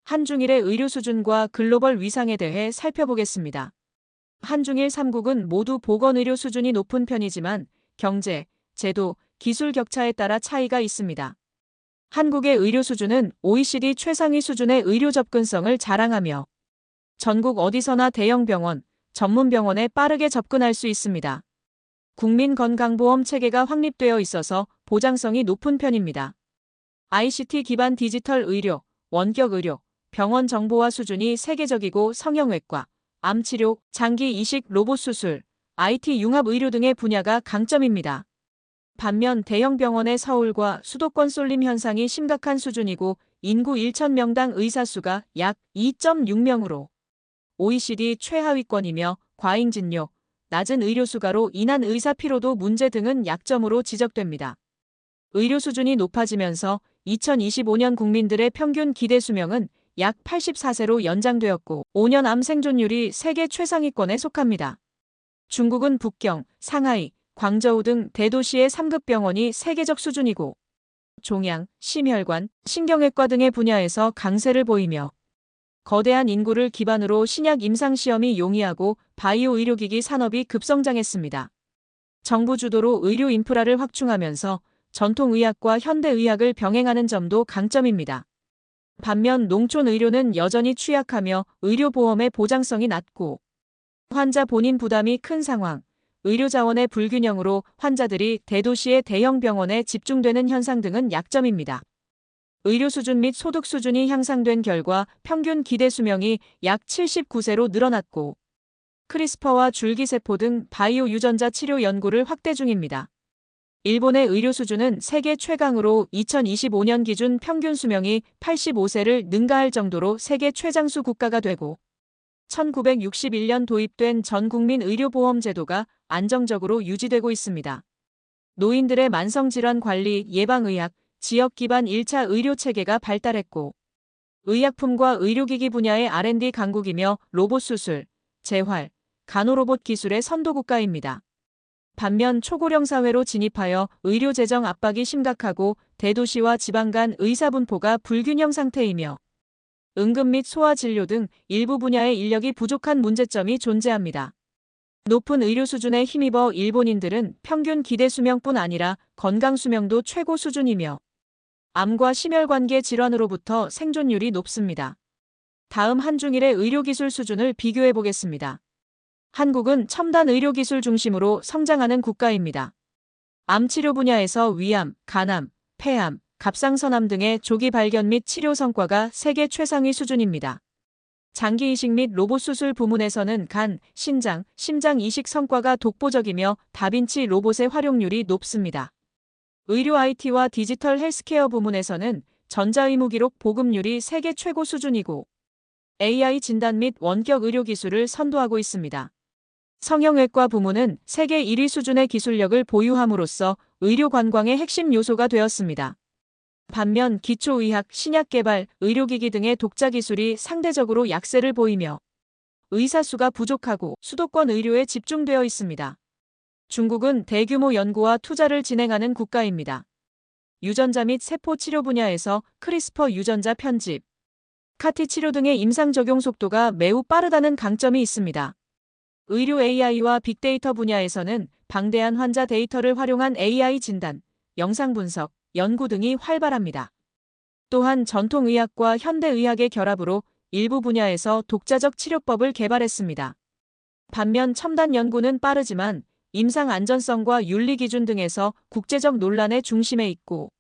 한중일의 의료 수준과 글로벌 위상에 대해 살펴보겠습니다. 한중일 3국은 모두 보건의료 수준이 높은 편이지만 경제, 제도, 기술 격차에 따라 차이가 있습니다. 한국의 의료 수준은 OECD 최상위 수준의 의료 접근성을 자랑하며 전국 어디서나 대형 병원, 전문 병원에 빠르게 접근할 수 있습니다. 국민건강보험 체계가 확립되어 있어서 보장성이 높은 편입니다. ICT 기반 디지털 의료, 원격 의료, 병원 정보화 수준이 세계적이고 성형외과, 암치료, 장기 이식 로봇 수술, IT 융합 의료 등의 분야가 강점입니다. 반면 대형 병원의 서울과 수도권 쏠림 현상이 심각한 수준이고 인구 1,000명당 의사 수가 약 2.6명으로 OECD 최하위권이며 과잉 진료, 낮은 의료 수가로 인한 의사 피로도 문제 등은 약점으로 지적됩니다. 의료 수준이 높아지면서 2025년 국민들의 평균 기대 수명은 약 84세로 연장되었고 5년 암 생존율이 세계 최상위권에 속합니다. 중국은 북경, 상하이, 광저우 등 대도시의 3급 병원이 세계적 수준이고 종양, 심혈관, 신경외과 등의 분야에서 강세를 보이며 거대한 인구를 기반으로 신약 임상시험이 용이하고 바이오 의료기기 산업이 급성장했습니다. 정부 주도로 의료 인프라를 확충하면서 전통의학과 현대의학을 병행하는 점도 강점입니다. 반면 농촌 의료는 여전히 취약하며 의료보험의 보장성이 낮고 환자 본인 부담이 큰 상황, 의료자원의 불균형으로 환자들이 대도시의 대형 병원에 집중되는 현상 등은 약점입니다. 의료 수준 및 소득 수준이 향상된 결과 평균 기대 수명이 약 79세로 늘어났고 크리스퍼와 줄기세포 등 바이오 유전자 치료 연구를 확대 중입니다. 일본의 의료 수준은 세계 최강으로 2025년 기준 평균 수명이 85세를 능가할 정도로 세계 최장수 국가가 되고 1961년 도입된 전국민 의료보험 제도가 안정적으로 유지되고 있습니다. 노인들의 만성질환 관리, 예방의학, 지역 기반 1차 의료 체계가 발달했고 의약품과 의료기기 분야의 R&D 강국이며 로봇 수술, 재활, 간호로봇 기술의 선도 국가입니다. 반면 초고령 사회로 진입하여 의료 재정 압박이 심각하고 대도시와 지방 간 의사 분포가 불균형 상태이며 응급 및 소아 진료 등 일부 분야의 인력이 부족한 문제점이 존재합니다. 높은 의료 수준에 힘입어 일본인들은 평균 기대 수명뿐 아니라 건강 수명도 최고 수준이며 암과 심혈관계 질환으로부터 생존율이 높습니다. 다음 한중일의 의료기술 수준을 비교해 보겠습니다. 한국은 첨단 의료기술 중심으로 성장하는 국가입니다. 암 치료 분야에서 위암, 간암, 폐암, 갑상선암 등의 조기 발견 및 치료 성과가 세계 최상위 수준입니다. 장기 이식 및 로봇 수술 부문에서는 간, 신장, 심장 이식 성과가 독보적이며 다빈치 로봇의 활용률이 높습니다. 의료 IT와 디지털 헬스케어 부문에서는 전자의무 기록 보급률이 세계 최고 수준이고 AI 진단 및 원격 의료 기술을 선도하고 있습니다. 성형외과 부문은 세계 1위 수준의 기술력을 보유함으로써 의료 관광의 핵심 요소가 되었습니다. 반면 기초의학, 신약 개발, 의료기기 등의 독자 기술이 상대적으로 약세를 보이며 의사 수가 부족하고 수도권 의료에 집중되어 있습니다. 중국은 대규모 연구와 투자를 진행하는 국가입니다. 유전자 및 세포 치료 분야에서 크리스퍼 유전자 편집, 카티 치료 등의 임상 적용 속도가 매우 빠르다는 강점이 있습니다. 의료 AI와 빅데이터 분야에서는 방대한 환자 데이터를 활용한 AI 진단, 영상 분석, 연구 등이 활발합니다. 또한 전통의학과 현대의학의 결합으로 일부 분야에서 독자적 치료법을 개발했습니다. 반면 첨단 연구는 빠르지만 임상 안전성과 윤리 기준 등에서 국제적 논란의 중심에 있고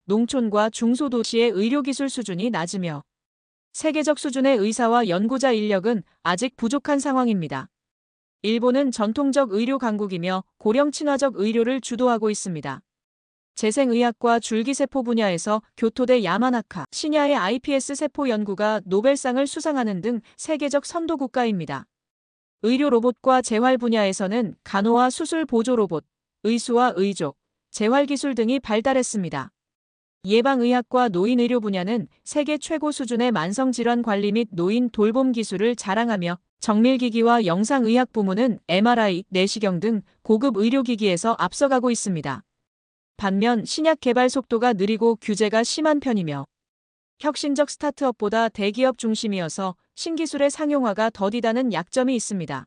농촌과 중소도시의 의료기술 수준이 낮으며 세계적 수준의 의사와 연구자 인력은 아직 부족한 상황입니다. 일본은 전통적 의료 강국이며 고령 친화적 의료를 주도하고 있습니다. 재생의학과 줄기세포 분야에서 교토대 야마나카, 시냐의 iPS 세포 연구가 노벨상을 수상하는 등 세계적 선도 국가입니다. 의료 로봇과 재활 분야에서는 간호와 수술 보조 로봇, 의수와 의족, 재활기술 등이 발달했습니다. 예방의학과 노인의료 분야는 세계 최고 수준의 만성질환 관리 및 노인 돌봄 기술을 자랑하며 정밀기기와 영상의학 부문은 MRI, 내시경 등 고급 의료기기에서 앞서가고 있습니다. 반면 신약 개발 속도가 느리고 규제가 심한 편이며 혁신적 스타트업보다 대기업 중심이어서 신기술의 상용화가 더디다는 약점이 있습니다.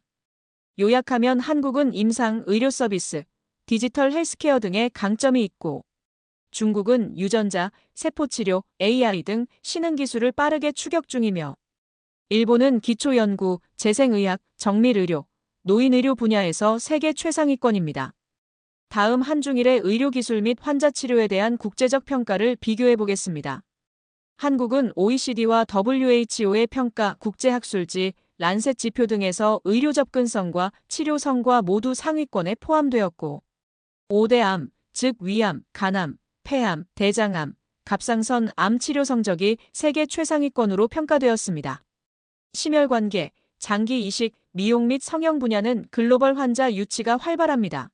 요약하면 한국은 임상, 의료 서비스, 디지털 헬스케어 등의 강점이 있고, 중국은 유전자, 세포치료, AI 등 신흥기술을 빠르게 추격 중이며, 일본은 기초연구, 재생의학, 정밀의료, 노인의료 분야에서 세계 최상위권입니다. 다음 한중일의 의료기술 및 환자치료에 대한 국제적 평가를 비교해 보겠습니다. 한국은 OECD와 WHO의 평가, 국제학술지, 란셋 지표 등에서 의료 접근성과 치료 성과 모두 상위권에 포함되었고, 5대 암, 즉 위암, 간암, 폐암, 대장암, 갑상선 암 치료 성적이 세계 최상위권으로 평가되었습니다. 심혈관계, 장기 이식, 미용 및 성형 분야는 글로벌 환자 유치가 활발합니다.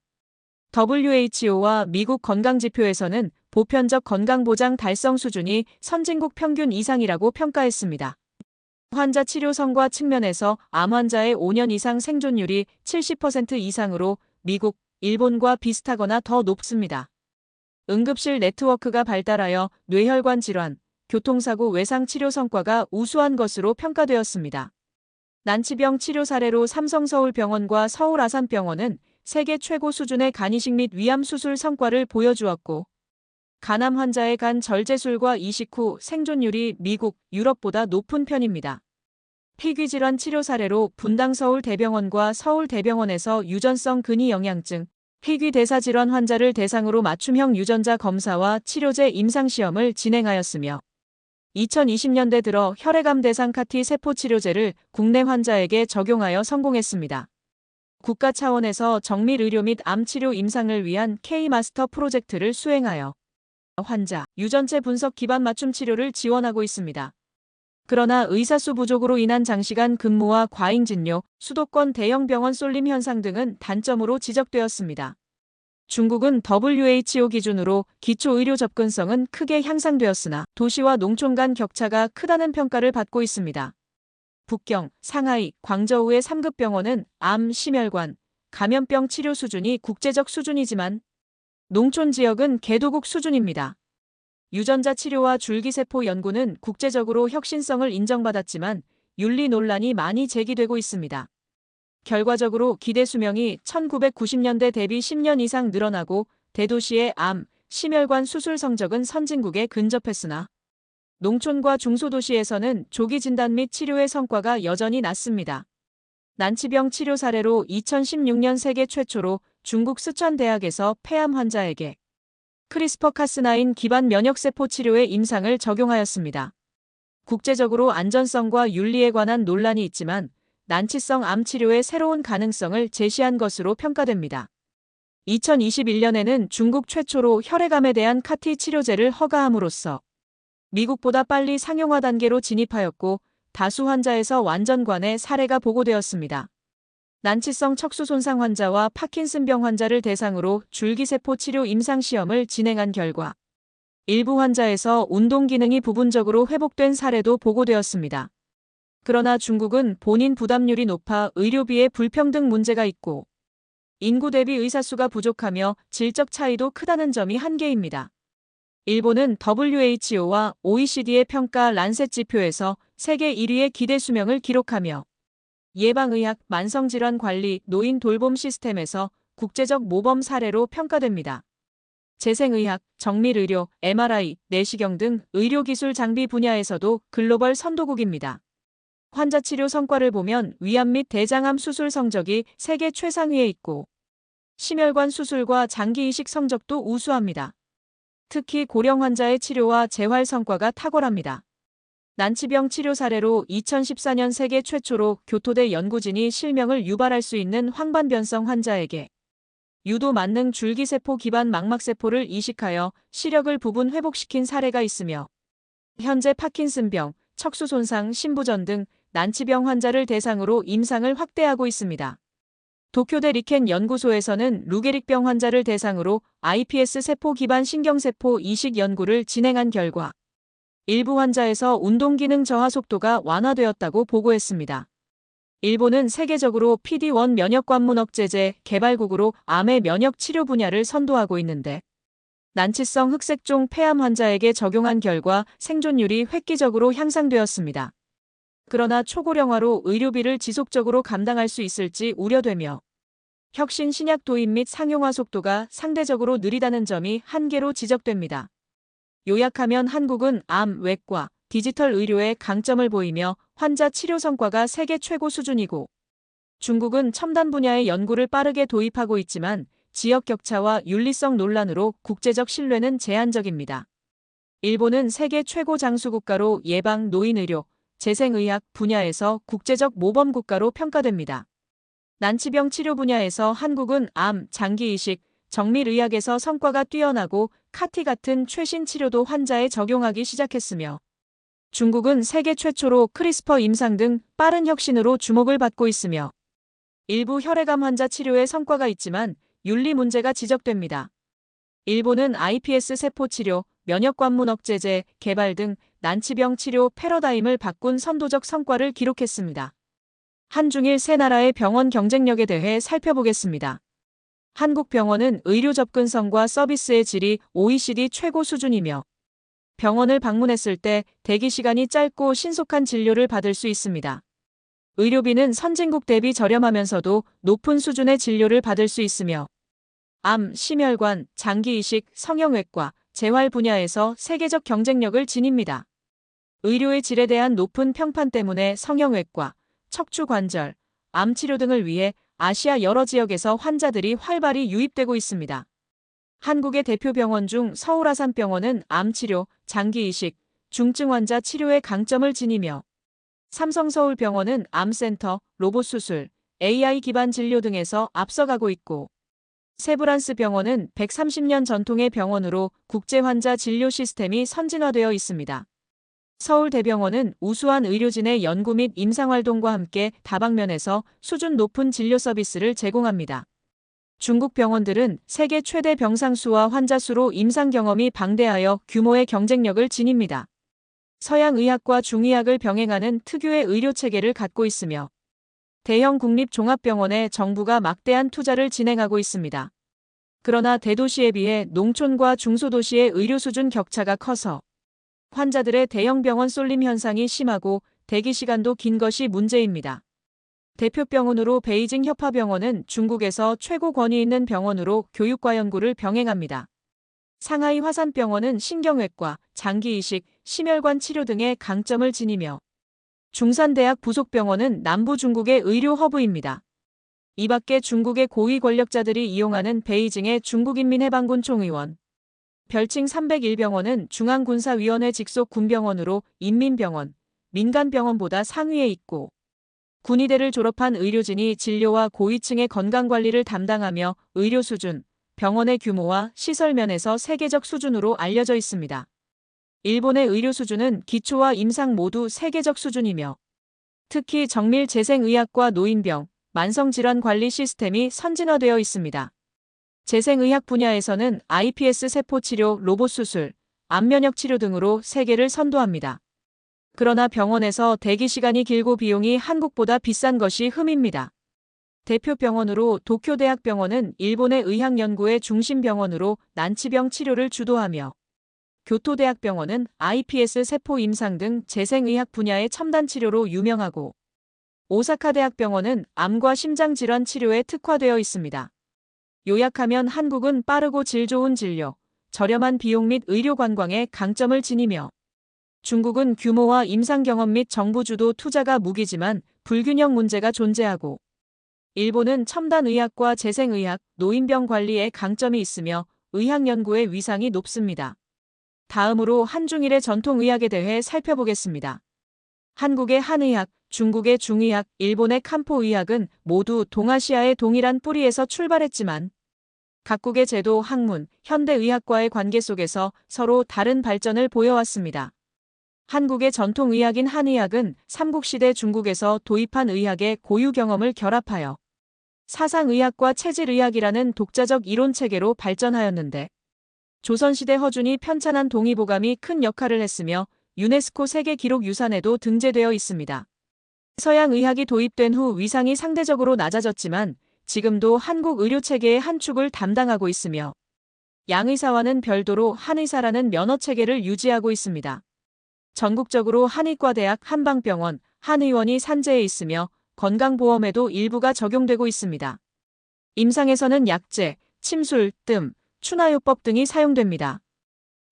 WHO와 미국 건강지표에서는 보편적 건강보장 달성 수준이 선진국 평균 이상이라고 평가했습니다. 환자 치료 성과 측면에서 암 환자의 5년 이상 생존율이 70% 이상으로 미국, 일본과 비슷하거나 더 높습니다. 응급실 네트워크가 발달하여 뇌혈관 질환, 교통사고 외상 치료 성과가 우수한 것으로 평가되었습니다. 난치병 치료 사례로 삼성서울병원과 서울아산병원은 세계 최고 수준의 간이식 및 위암 수술 성과를 보여주었고, 간암 환자의 간 절제술과 이식 후 생존율이 미국, 유럽보다 높은 편입니다. 희귀질환 치료 사례로 분당 서울대병원과 서울대병원에서 유전성 근위영양증, 희귀대사질환 환자를 대상으로 맞춤형 유전자 검사와 치료제 임상시험을 진행하였으며, 2020년대 들어 혈액암 대상 CAR-T 세포치료제를 국내 환자에게 적용하여 성공했습니다. 국가 차원에서 정밀의료 및 암치료 임상을 위한 K-마스터 프로젝트를 수행하여 환자, 유전체 분석 기반 맞춤 치료를 지원하고 있습니다. 그러나 의사수 부족으로 인한 장시간 근무와 과잉 진료, 수도권 대형 병원 쏠림 현상 등은 단점으로 지적되었습니다. 중국은 WHO 기준으로 기초의료 접근성은 크게 향상되었으나 도시와 농촌 간 격차가 크다는 평가를 받고 있습니다. 북경, 상하이, 광저우의 3급 병원은 암, 심혈관, 감염병 치료 수준이 국제적 수준이지만 농촌 지역은 개도국 수준입니다. 유전자 치료와 줄기세포 연구는 국제적으로 혁신성을 인정받았지만 윤리 논란이 많이 제기되고 있습니다. 결과적으로 기대 수명이 1990년대 대비 10년 이상 늘어나고 대도시의 암, 심혈관 수술 성적은 선진국에 근접했으나 농촌과 중소도시에서는 조기 진단 및 치료의 성과가 여전히 낮습니다. 난치병 치료 사례로 2016년 세계 최초로 중국 스촨 대학에서 폐암 환자에게 크리스퍼-카스9 기반 면역세포 치료의 임상을 적용하였습니다. 국제적으로 안전성과 윤리에 관한 논란이 있지만 난치성 암 치료의 새로운 가능성을 제시한 것으로 평가됩니다. 2021년에는 중국 최초로 혈액암에 대한 CAR-T 치료제를 허가함으로써 미국보다 빨리 상용화 단계로 진입하였고 다수 환자에서 완전관의 사례가 보고되었습니다. 난치성 척수 손상 환자와 파킨슨병 환자를 대상으로 줄기세포 치료 임상시험을 진행한 결과 일부 환자에서 운동 기능이 부분적으로 회복된 사례도 보고되었습니다. 그러나 중국은 본인 부담률이 높아 의료비의 불평등 문제가 있고 인구 대비 의사수가 부족하며 질적 차이도 크다는 점이 한계입니다. 일본은 WHO와 OECD의 평가 란셋 지표에서 세계 1위의 기대 수명을 기록하며 예방의학, 만성질환 관리, 노인 돌봄 시스템에서 국제적 모범 사례로 평가됩니다. 재생의학, 정밀의료, MRI, 내시경 등 의료기술 장비 분야에서도 글로벌 선도국입니다. 환자 치료 성과를 보면 위암 및 대장암 수술 성적이 세계 최상위에 있고 심혈관 수술과 장기 이식 성적도 우수합니다. 특히 고령 환자의 치료와 재활 성과가 탁월합니다. 난치병 치료 사례로 2014년 세계 최초로 교토대 연구진이 실명을 유발할 수 있는 황반변성 환자에게 유도 만능 줄기세포 기반 망막세포를 이식하여 시력을 부분 회복시킨 사례가 있으며 현재 파킨슨병, 척수 손상, 신부전 등 난치병 환자를 대상으로 임상을 확대하고 있습니다. 도쿄대 리켄 연구소에서는 루게릭병 환자를 대상으로 iPS 세포 기반 신경세포 이식 연구를 진행한 결과 일부 환자에서 운동기능 저하 속도가 완화되었다고 보고했습니다. 일본은 세계적으로 PD-1 면역관문 억제제 개발국으로 암의 면역 치료 분야를 선도하고 있는데 난치성 흑색종 폐암 환자에게 적용한 결과 생존율이 획기적으로 향상되었습니다. 그러나 초고령화로 의료비를 지속적으로 감당할 수 있을지 우려되며 혁신 신약 도입 및 상용화 속도가 상대적으로 느리다는 점이 한계로 지적됩니다. 요약하면 한국은 암, 외과, 디지털 의료에 강점을 보이며 환자 치료 성과가 세계 최고 수준이고 중국은 첨단 분야의 연구를 빠르게 도입하고 있지만 지역 격차와 윤리성 논란으로 국제적 신뢰는 제한적입니다. 일본은 세계 최고 장수 국가로 예방, 노인의료, 재생의학 분야에서 국제적 모범 국가로 평가됩니다. 난치병 치료 분야에서 한국은 암, 장기이식, 정밀의학에서 성과가 뛰어나고 카티 같은 최신 치료도 환자에 적용하기 시작했으며 중국은 세계 최초로 크리스퍼 임상 등 빠른 혁신으로 주목을 받고 있으며 일부 혈액암 환자 치료에 성과가 있지만 윤리 문제가 지적됩니다. 일본은 iPS 세포 치료, 면역관문 억제제 개발 등 난치병 치료 패러다임을 바꾼 선도적 성과를 기록했습니다. 한중일 세 나라의 병원 경쟁력에 대해 살펴보겠습니다. 한국 병원은 의료 접근성과 서비스의 질이 OECD 최고 수준이며 병원을 방문했을 때 대기 시간이 짧고 신속한 진료를 받을 수 있습니다. 의료비는 선진국 대비 저렴하면서도 높은 수준의 진료를 받을 수 있으며 암, 심혈관, 장기이식, 성형외과, 재활 분야에서 세계적 경쟁력을 지닙니다. 의료의 질에 대한 높은 평판 때문에 성형외과, 척추관절, 암 치료 등을 위해 아시아 여러 지역에서 환자들이 활발히 유입되고 있습니다. 한국의 대표 병원 중 서울아산병원은 암치료, 장기이식, 중증 환자 치료에 강점을 지니며 삼성서울병원은 암센터, 로봇수술, AI 기반 진료 등에서 앞서가고 있고 세브란스 병원은 130년 전통의 병원으로 국제환자 진료 시스템이 선진화되어 있습니다. 서울대병원은 우수한 의료진의 연구 및 임상활동과 함께 다방면에서 수준 높은 진료 서비스를 제공합니다. 중국 병원들은 세계 최대 병상수와 환자 수로 임상 경험이 방대하여 규모의 경쟁력을 지닙니다. 서양 의학과 중의학을 병행하는 특유의 의료체계를 갖고 있으며 대형 국립종합병원에 정부가 막대한 투자를 진행하고 있습니다. 그러나 대도시에 비해 농촌과 중소도시의 의료 수준 격차가 커서 환자들의 대형 병원 쏠림 현상이 심하고 대기 시간도 긴 것이 문제입니다. 대표 병원으로 베이징 협화병원은 중국에서 최고 권위 있는 병원으로 교육과 연구를 병행합니다. 상하이 화산병원은 신경외과, 장기이식, 심혈관 치료 등의 강점을 지니며 중산대학 부속병원은 남부 중국의 의료 허브입니다. 이 밖에 중국의 고위 권력자들이 이용하는 베이징의 중국인민해방군 총의원, 별칭 301병원은 중앙군사위원회 직속 군병원으로 인민병원, 민간병원보다 상위에 있고 군의대를 졸업한 의료진이 진료와 고위층의 건강관리를 담당하며 의료 수준, 병원의 규모와 시설 면에서 세계적 수준으로 알려져 있습니다. 일본의 의료 수준은 기초와 임상 모두 세계적 수준이며 특히 정밀 재생의학과 노인병, 만성질환 관리 시스템이 선진화되어 있습니다. 재생의학 분야에서는 iPS 세포치료, 로봇수술, 암면역 치료 등으로 세계를 선도합니다. 그러나 병원에서 대기 시간이 길고 비용이 한국보다 비싼 것이 흠입니다. 대표 병원으로 도쿄대학병원은 일본의 의학연구의 중심 병원으로 난치병 치료를 주도하며 교토대학병원은 iPS 세포 임상 등 재생의학 분야의 첨단 치료로 유명하고 오사카대학병원은 암과 심장질환 치료에 특화되어 있습니다. 요약하면 한국은 빠르고 질 좋은 진료, 저렴한 비용 및 의료 관광에 강점을 지니며 중국은 규모와 임상 경험 및 정부 주도 투자가 무기지만 불균형 문제가 존재하고 일본은 첨단 의학과 재생의학, 노인병 관리에 강점이 있으며 의학 연구의 위상이 높습니다. 다음으로 한중일의 전통의학에 대해 살펴보겠습니다. 한국의 한의학, 중국의 중의학, 일본의 칸포의학은 모두 동아시아의 동일한 뿌리에서 출발했지만 각국의 제도, 학문, 현대의학과의 관계 속에서 서로 다른 발전을 보여왔습니다. 한국의 전통의학인 한의학은 삼국시대 중국에서 도입한 의학의 고유 경험을 결합하여 사상의학과 체질의학이라는 독자적 이론체계로 발전하였는데 조선시대 허준이 편찬한 동의보감이 큰 역할을 했으며 유네스코 세계기록유산에도 등재되어 있습니다. 서양의학이 도입된 후 위상이 상대적으로 낮아졌지만 지금도 한국 의료체계의 한 축을 담당하고 있으며 양의사와는 별도로 한의사라는 면허체계를 유지하고 있습니다. 전국적으로 한의과대학, 한방병원, 한의원이 산재해 있으며 건강보험에도 일부가 적용되고 있습니다. 임상에서는 약재, 침술, 뜸, 추나요법 등이 사용됩니다.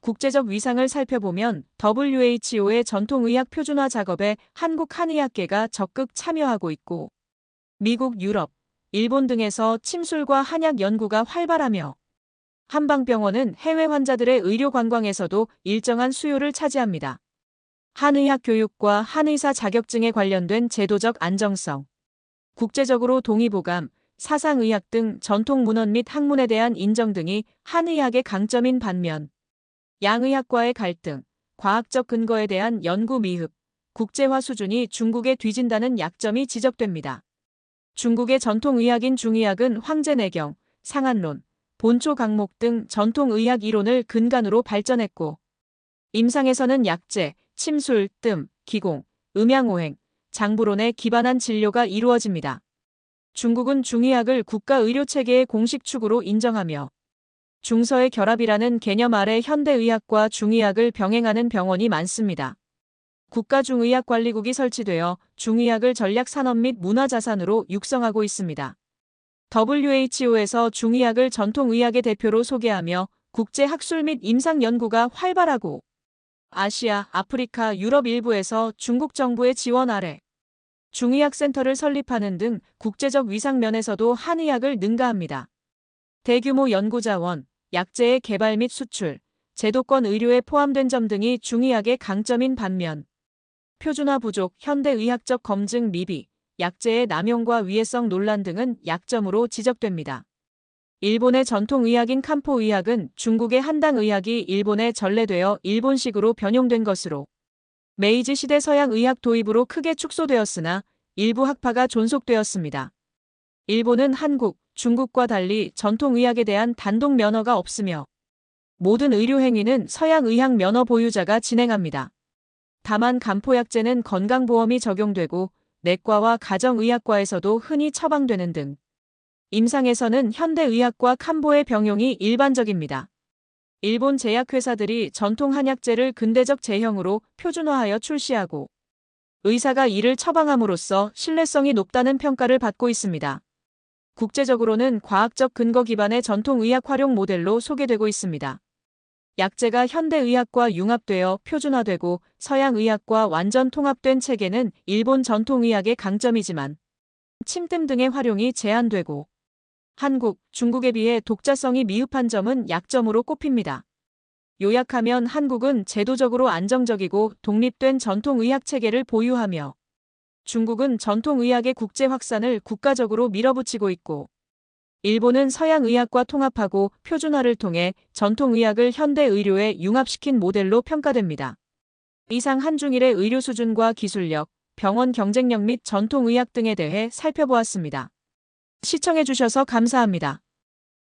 국제적 위상을 살펴보면 WHO의 전통의학 표준화 작업에 한국한의학계가 적극 참여하고 있고 미국, 유럽, 일본 등에서 침술과 한약 연구가 활발하며 한방병원은 해외 환자들의 의료 관광에서도 일정한 수요를 차지합니다. 한의학 교육과 한의사 자격증에 관련된 제도적 안정성, 국제적으로 동의보감, 사상의학 등 전통 문헌 및 학문에 대한 인정 등이 한의학의 강점인 반면 양의학과의 갈등, 과학적 근거에 대한 연구 미흡, 국제화 수준이 중국에 뒤진다는 약점이 지적됩니다. 중국의 전통의학인 중의학은 황제내경, 상한론, 본초 강목 등 전통의학 이론을 근간으로 발전했고 임상에서는 약재, 침술, 뜸, 기공, 음양오행, 장부론에 기반한 진료가 이루어집니다. 중국은 중의학을 국가의료체계의 공식축으로 인정하며 중서의 결합이라는 개념 아래 현대의학과 중의학을 병행하는 병원이 많습니다. 국가중의학관리국이 설치되어 중의학을 전략산업 및 문화자산으로 육성하고 있습니다. WHO에서 중의학을 전통의학의 대표로 소개하며 국제학술 및 임상연구가 활발하고 아시아, 아프리카, 유럽 일부에서 중국 정부의 지원 아래 중의학센터를 설립하는 등 국제적 위상 면에서도 한의학을 능가합니다. 대규모 연구자원, 약재의 개발 및 수출, 제도권 의료에 포함된 점 등이 중의학의 강점인 반면 표준화 부족, 현대의학적 검증 미비, 약재의 남용과 위해성 논란 등은 약점으로 지적됩니다. 일본의 전통의학인 칸포의학은 중국의 한당의학이 일본에 전래되어 일본식으로 변용된 것으로 메이지 시대 서양의학 도입으로 크게 축소되었으나 일부 학파가 존속되었습니다. 일본은 한국, 중국과 달리 전통의학에 대한 단독 면허가 없으며 모든 의료행위는 서양의학 면허 보유자가 진행합니다. 다만 간포약재는 건강보험이 적용되고 내과와 가정의학과에서도 흔히 처방되는 등 임상에서는 현대의학과 칸보의 병용이 일반적입니다. 일본 제약회사들이 전통 한약재를 근대적 제형으로 표준화하여 출시하고 의사가 이를 처방함으로써 신뢰성이 높다는 평가를 받고 있습니다. 국제적으로는 과학적 근거 기반의 전통의학 활용 모델로 소개되고 있습니다. 약재가 현대의학과 융합되어 표준화되고 서양의학과 완전 통합된 체계는 일본 전통의학의 강점이지만 침뜸 등의 활용이 제한되고 한국, 중국에 비해 독자성이 미흡한 점은 약점으로 꼽힙니다. 요약하면 한국은 제도적으로 안정적이고 독립된 전통의학 체계를 보유하며 중국은 전통의학의 국제 확산을 국가적으로 밀어붙이고 있고 일본은 서양의학과 통합하고 표준화를 통해 전통의학을 현대의료에 융합시킨 모델로 평가됩니다. 이상 한중일의 의료 수준과 기술력, 병원 경쟁력 및 전통의학 등에 대해 살펴보았습니다. 시청해주셔서 감사합니다.